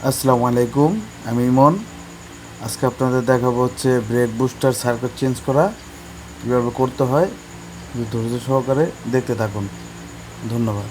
আসসালামু আলাইকুম, আমি ইমন। আজকে আপনাদের দেখাবো হচ্ছে ব্রেক বুস্টার সার্কিট চেঞ্জ করা কীভাবে করতে হয়। একটু ধৈর্য সহকারে দেখতে থাকুন। ধন্যবাদ।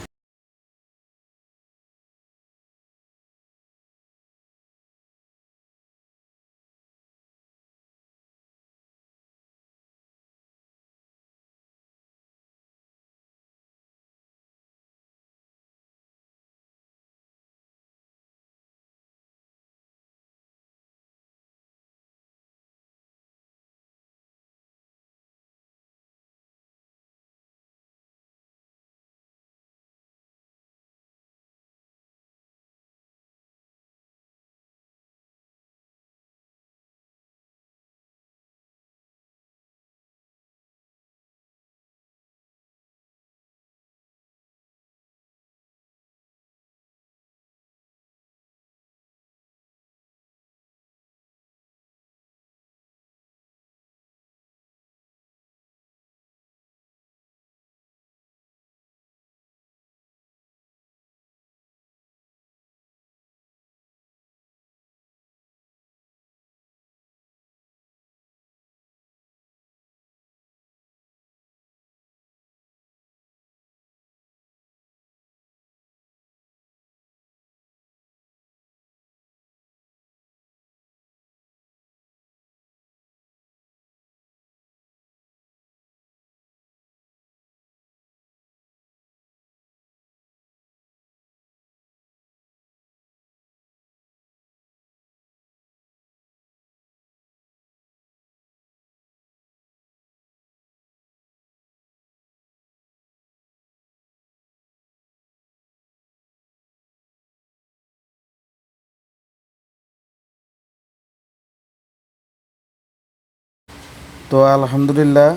তো আলহামদুলিল্লাহ,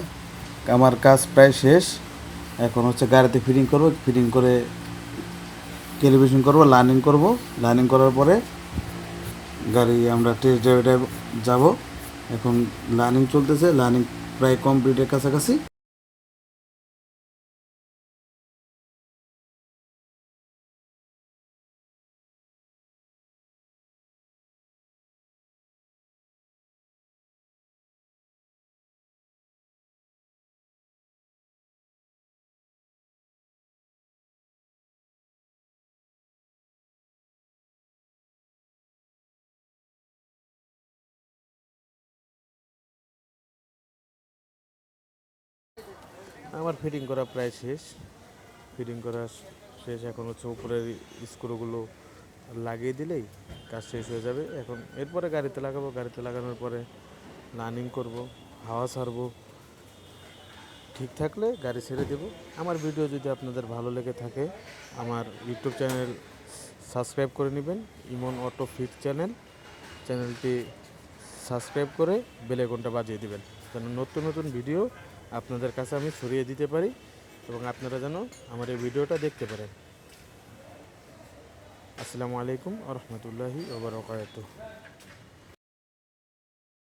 আমার কাজ প্রায় শেষ। এখন হচ্ছে গাড়িতে ফিটিং করব, ফিটিং করে টেলিভিশন করব, লার্নিং করব। লার্নিং করার পরে গাড়ি আমরা টেস্ট ড্রাইভে যাব। এখন লার্নিং চলতেছে, লার্নিং প্রায় কমপ্লিটের কাছাকাছি। আমার ফিটিং করা প্রায় শেষ। ফিটিং করা শেষ। এখন হচ্ছে উপরের স্ক্রুগুলো লাগিয়ে দিলেই কাজ শেষ হয়ে যাবে। এখন এরপরে গাড়িতে লাগাবো। গাড়িতে লাগানোর পরে লার্নিং করব, হাওয়া ছাড়বো। ঠিক থাকলে গাড়ি ছেড়ে দেব। আমার ভিডিও যদি আপনাদের ভালো লেগে থাকে, আমার ইউটিউব চ্যানেল সাবস্ক্রাইব করে নেবেন, ইমন অটো ফিট চ্যানেলটি সাবস্ক্রাইব করে বেল আইকনটা বাজিয়ে দিবেন, যেন নতুন নতুন ভিডিও আপনাদের কাছে আমি ছড়িয়ে দিতে পারি এবং আপনারা যেন আমার এই ভিডিওটা দেখতে পারেন। আসসালামু আলাইকুম ওয়া রাহমাতুল্লাহি ওয়া বারাকাতুহু।